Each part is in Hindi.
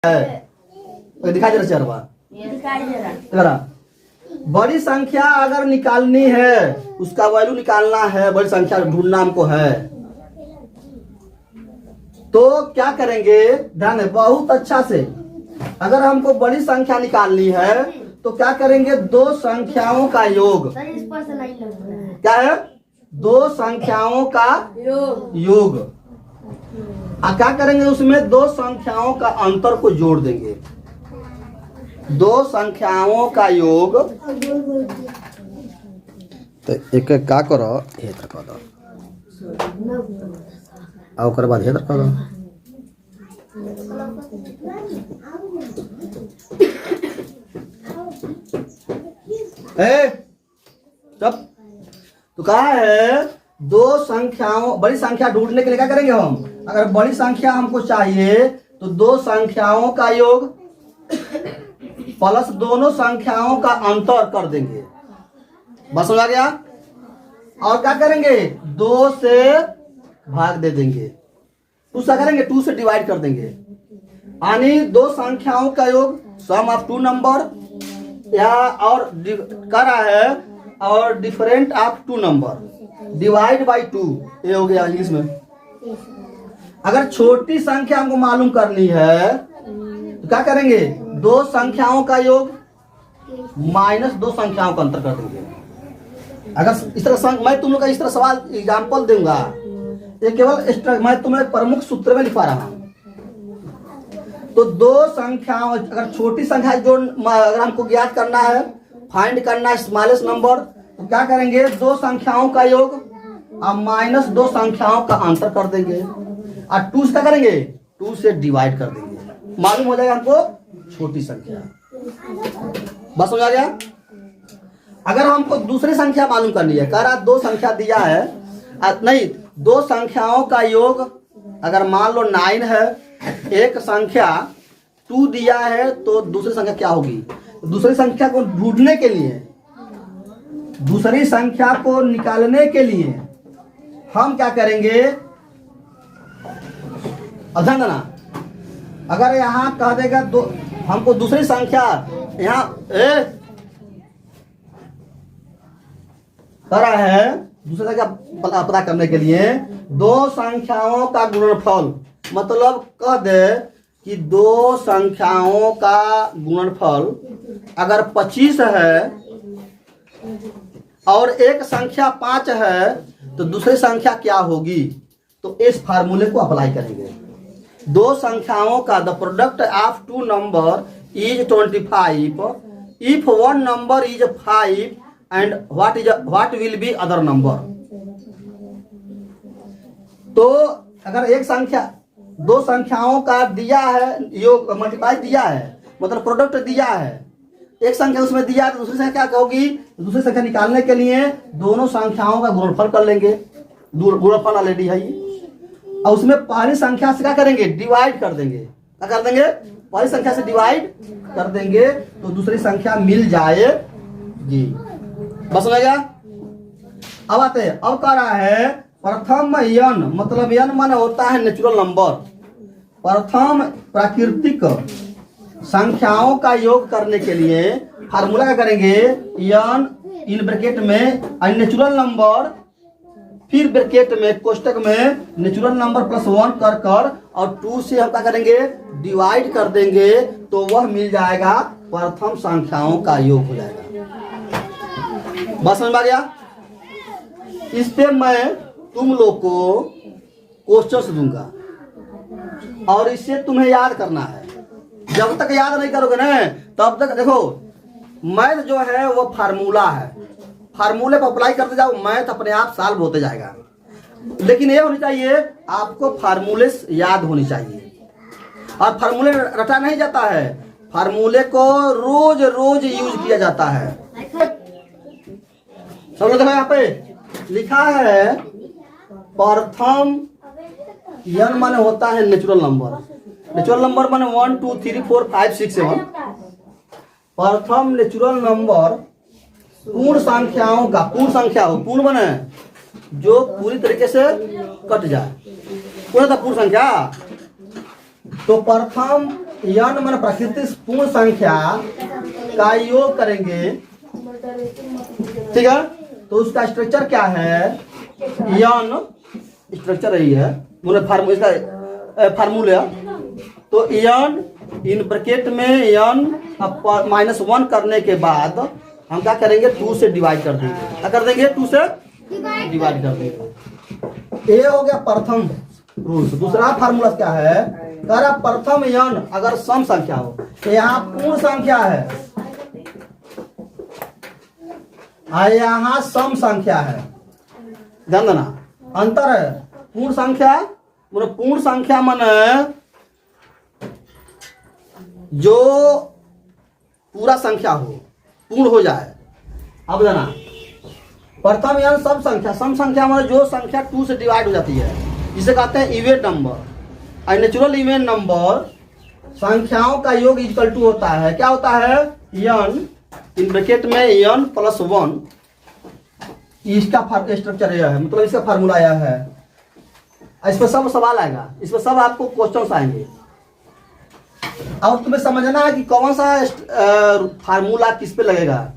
दिखाई दे रहा चरवा जरा। बड़ी संख्या अगर निकालनी है, उसका वैल्यू निकालना है, बड़ी संख्या ढूंढना हमको है, तो क्या करेंगे? ध्यान है बहुत अच्छा से। अगर हमको बड़ी संख्या निकालनी है तो क्या करेंगे? दो संख्याओं का योग। क्या है? दो संख्याओं का योग। क्या करेंगे? उसमें दो संख्याओं का अंतर को जोड़ देंगे। दो संख्याओं का योग। तो एक का करो, हेतर कर दो, और बाद हेतर कर दो। तब तो कहा है दो संख्याओं, बड़ी संख्या ढूंढने के लिए क्या करेंगे हम? अगर बड़ी संख्या हमको चाहिए तो दो संख्याओं का योग प्लस दोनों संख्याओं का अंतर कर देंगे। बस समझ आ गया? और क्या करेंगे? दो से भाग दे देंगे। टू से करेंगे, टू से डिवाइड कर देंगे। यानी दो संख्याओं का योग सम ऑफ टू नंबर, या और कर रहा है और different of two number divide by two, ये हो गया इंग्लिश में। अगर छोटी संख्या हमको मालूम करनी है तो क्या करेंगे? दो संख्याओं का योग माइनस दो संख्याओं का अंतर कर देंगे। अगर इस तरह मैं तुम लोग का इस तरह सवाल एग्जाम्पल दूंगा, ये केवल मैं तुम्हें प्रमुख सूत्र में लिखा रहा हूं। तो दो संख्याओं, अगर छोटी संख्या जो अगर हमको ज्ञात करना है, फाइंड करना है स्मॉलेस्ट नंबर, तो क्या करेंगे? दो संख्याओं का योग और माइनस दो संख्याओं का अंतर कर देंगे, और टू से क्या करेंगे? टू से डिवाइड कर देंगे। मालूम हो जाएगा हमको छोटी संख्या। बस हो जाएगा। अगर हमको दूसरी संख्या मालूम करनी है, कह रहा दो संख्या दिया है, नहीं, दो संख्याओं का योग अगर मान लो 9 है, एक संख्या 2 दिया है, तो दूसरी संख्या क्या होगी? दूसरी संख्या को ढूंढने के लिए, दूसरी संख्या को निकालने के लिए हम क्या करेंगे? ध्यान देना। अगर यहां कह देगा दो, हमको दूसरी संख्या यहां कर रहा है, दूसरी संख्या पता करने के लिए दो संख्याओं का गुणनफल, मतलब कह दे कि दो संख्याओं का गुणनफल अगर 25 है और एक संख्या 5 है, तो दूसरी संख्या क्या होगी? तो इस फार्मूले को अप्लाई करेंगे। दो संख्याओं का the product of two number is 25 if one number is 5 and what will be other number. तो अगर एक संख्या, दो संख्याओं का दिया है योग, मल्टीप्लाई दिया है, मतलब प्रोडक्ट दिया है, एक संख्या उसमें दिया है, तो दूसरी संख्या क्या होगी? दूसरी संख्या निकालने के लिए दोनों संख्याओं का गुणनफल कर लेंगे। गुणनफल ऑलरेडी है ये, और उसमें पहली संख्या से क्या करेंगे? डिवाइड कर देंगे। क्या कर देंगे? पहली संख्या से डिवाइड कर देंगे, तो दूसरी संख्या मिल जाएगी। बस हो गया। अब आते हैं, अब कह रहा है प्रथम n, मतलब n माने होता है नेचुरल नंबर। प्रथम प्राकृतिक संख्याओं का योग करने के लिए फार्मूला क्या करेंगे? n इन ब्रैकेट में नेचुरल नंबर, फिर ब्रैकेट में कोष्टक में नेचुरल नंबर प्लस 1 कर और 2 से हम क्या करेंगे? डिवाइड कर देंगे, तो वह मिल जाएगा प्रथम संख्याओं का योग हो जाएगा। बस समझ में आ गया? इस पे मैं तुम लोग को क्वेश्चंस दूंगा और इससे तुम्हें याद करना है। जब तक याद नहीं करोगे ना, तब तक देखो मैथ जो है वो फार्मूला है, फार्मूले पर अप्लाई करते जाओ, मैथ अपने आप सॉल्व होते जाएगा। लेकिन ये होनी चाहिए आपको फार्मूले याद होनी चाहिए, और फार्मूले रटा नहीं जाता है, फार्मूले को रोज रोज यूज किया जाता है। सब लोग देखो यहाँ पे लिखा है प्रथम n माने होता है नेचुरल नंबर। नेचुरल नंबर माने 1 2 3 4 5 6 7। प्रथम नेचुरल नंबर पूर्ण संख्याओं का, पूर्ण संख्या हो, पूर्ण बने जो पूरी तरीके से कट जाए, पूर्ण था पूर्ण संख्या। तो प्रथम n मन प्राकृतिक पूर्ण संख्या का योग करेंगे, ठीक है। तो उसका स्ट्रक्चर क्या है, n स्ट्रक्चर यही है, इसका फार्मूला। तो n इन ब्रैकेट में n -1 करने के बाद हम क्या करेंगे, 2 से डिवाइड कर देंगे। क्या कर देंगे, 2 से डिवाइड कर देंगे। ये हो गया प्रथम रूल्स। दूसरा फार्मूला क्या है, कह रहा प्रथम n अगर सम संख्या हो, तो यहाँ पूर्ण संख्या है और यहाँ सम संख्या है, ध्यान देना, अंतर है। पूर्ण संख्या मतलब पूर्ण संख्या माने जो पूरा संख्या हो, पूर्ण हो जाए। अब जाना प्रथम n सम संख्या, सम संख्या माने जो संख्या 2 से डिवाइड हो जाती है, जिसे कहते हैं इवेन नंबर। और नेचुरल इवेन नंबर संख्याओं का योग इक्वल टू होता है, क्या होता है, n इन ब्रैकेट में n + 1। इसका स्ट्रक्चर यह है, मतलब इसका फार्मूला यह है। इस पर सब सवाल आएगा, इस पर सब आपको क्वेश्चन आएंगे। और तुम्हें समझना है कि कौन सा फार्मूला किस पे लगेगा।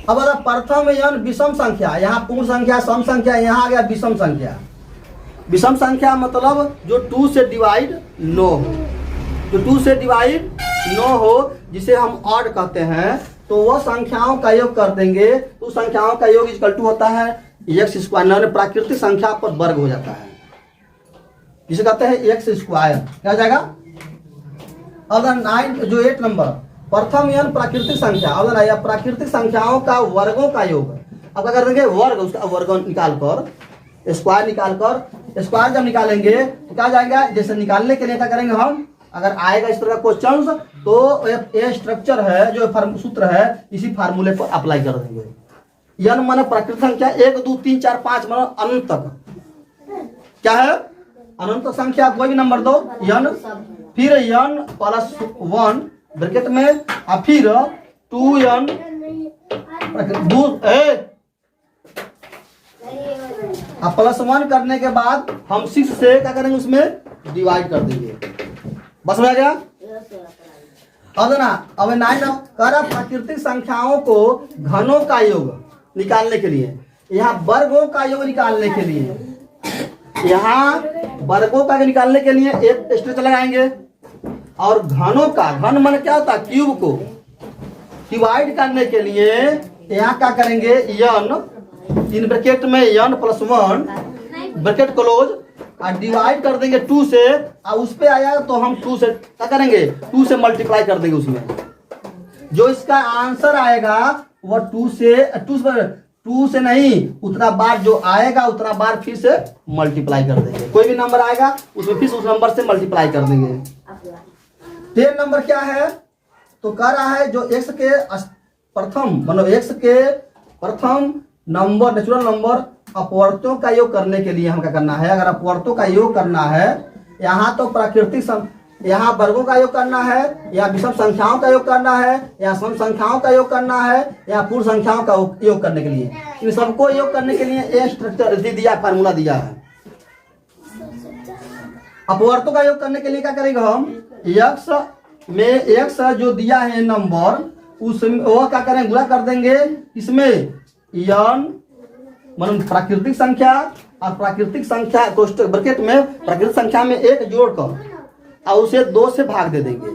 अब अगर प्रथम n विषम संख्या, यहाँ पूर्ण संख्या, सम संख्या, यहाँ आ गया विषम संख्या। विषम संख्या मतलब जो 2 से डिवाइड न हो, जो 2 से डिवाइड न हो, जिसे हम ऑड कहते हैं, तो वह संख्याओं का योग कर देंगे। तो संख्याओं का योग इक्वल टू होता है x स्क्वायर, प्राकृतिक संख्या पर वर्ग हो जाता है, जिसे कहते हैं x स्क्वायर। क्या हो जाएगा, अगर 8 नंबर प्रथम n प्राकृतिक संख्या, अगर प्राकृतिक संख्याओं का वर्गों का योग। अब क्या कर देंगे, वर्ग, उसका वर्ग निकाल कर, स्क्वायर निकाल कर, स्क्वायर जब निकालेंगे तो क्या जाएगा, जैसे निकालने के लिए क्या करेंगे हम, अगर आएगा इस तरह का क्वेश्चन, तो ये स्ट्रक्चर है, जो सूत्र है, इसी फार्मूले पर अप्लाई कर देंगे। n माने प्राकृतिक संख्या 1 2 3 4 5 माने अनंत तक। क्या है, अनंत संख्या कोई भी नंबर दो, n फिर n + 1 ब्रैकेट में, और फिर 2n +1 करने के बाद हम 6 से क्या करेंगे, उसमें डिवाइड कर देंगे। बस हो गया। अब ना, अब 9 कह रहा प्राकृतिक संख्याओं को घनों का योग निकालने के लिए, यहाँ वर्गों का योग निकालने के लिए, यहाँ वर्गों का निकालने के लिए एक स्ट्रक्चर लगाएंगे। और घनों का, घन मन क्या होता है, क्यूब को डिवाइड करने के लिए यहाँ क्या करेंगे, n इन ब्रैकेट में n + 1 ब्रैकेट क्लोज, और डिवाइड कर देंगे 2 से, और उस पे आया तो हम 2 से क्या करेंगे, 2 से मल्टीप्लाई कर देंगे। उसमें जो इसका आंसर आएगा वह 2 से नहीं, उतना बार जो आएगा उतना बार फिर से मल्टीप्लाई कर देंगे। कोई भी नंबर आएगा उसमें फिर उस नंबर से मल्टीप्लाई कर देंगे। 10 नंबर क्या है, तो कह रहा है जो x के प्रथम, मतलब x के प्रथम नंबर, नेचुरल नंबर अपवर्तों का योग करने के लिए हम क्या करना है, अगर अपवर्तों का योग करना है, यहाँ तो प्राकृतिक यहाँ वर्गों का योग करना है, या विषम संख्याओं का योग करना है, या सम संख्याओं का योग करना है, या पूर्ण संख्याओं का योग करने के लिए, इन सबको योग करने के लिए ये स्ट्रक्चर दिया, फार्मूला दिया है। अपवर्तों का योग करने के लिए क्या करेंगे हम, x में x जो दिया है नंबर, उसमें वो क्या करेंगे, गुणा कर देंगे इसमें n मतलब प्राकृतिक संख्या, और प्राकृतिक संख्या कोष्ठक ब्रैकेट में प्राकृतिक संख्या में 1 जोड़कर और उसे 2 से भाग दे देंगे।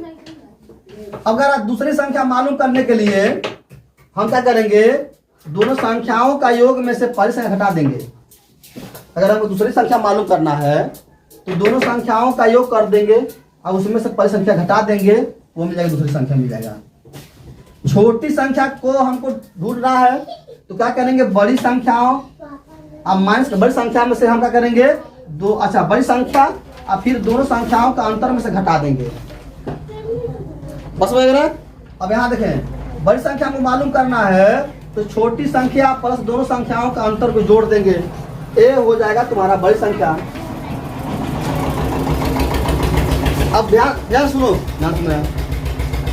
अगर दूसरी संख्या मालूम करने के लिए हम क्या करेंगे, दोनों संख्याओं का योग में से पहली संख्या घटा देंगे। अगर हमको दूसरी संख्या मालूम करना है तो दोनों संख्याओं का योग कर देंगे और उसमें से पहली संख्या घटा देंगे, वो मिल जाएगा, दूसरी संख्या मिल जाएगा। छोटी संख्या को हमको ढूंढना है तो क्या करेंगे, बड़ी संख्याओं अब माइनस बड़ी संख्या में से हम क्या करेंगे, बड़ी संख्या और फिर दोनों संख्याओं का अंतर में से घटा देंगे। बस वगैरह। अब यहाँ देखें, बड़ी संख्या को मालूम करना है तो छोटी संख्या प्लस दोनों संख्याओं का अंतर को जोड़ देंगे, ए हो जाएगा तुम्हारा बड़ी संख्या। अब ध्यान सुनो,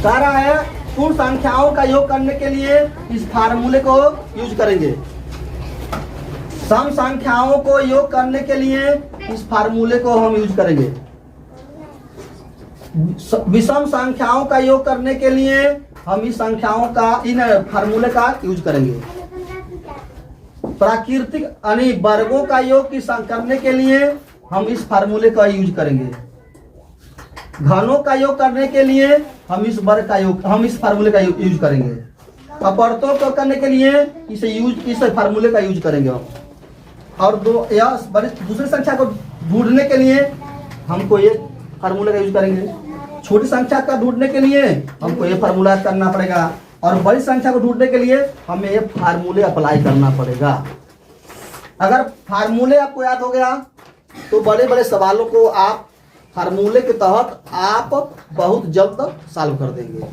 कह रहा है पूर्ण संख्याओं का योग करने के लिए इस फार्मूले को यूज करेंगे, सम संख्याओं को योग करने के लिए इस फार्मूले को हम यूज करेंगे। विषम संख्याओं का योग करने के लिए हम इस संख्याओं का इन फार्मूले का यूज करेंगे। प्राकृतिक यानी वर्गों का योग करने के लिए हम इस फार्मूले का यूज करेंगे। घनों का योग करने के लिए हम इस फार्मूले का यूज करेंगे। अपवर्तों को करने के लिए इस फार्मूले का यूज करेंगे हम। और दूसरी संख्या को ढूंढने के लिए हमको ये फार्मूले का यूज करेंगे। छोटी संख्या का ढूंढने के लिए हमको ये फार्मूला करना पड़ेगा और बड़ी संख्या को ढूंढने के लिए हमें ये फार्मूले अप्लाई करना पड़ेगा। अगर फार्मूले आपको याद हो गया तो बड़े बड़े सवालों को आप फार्मूले के तहत आप बहुत जल्द सॉल्व कर देंगे।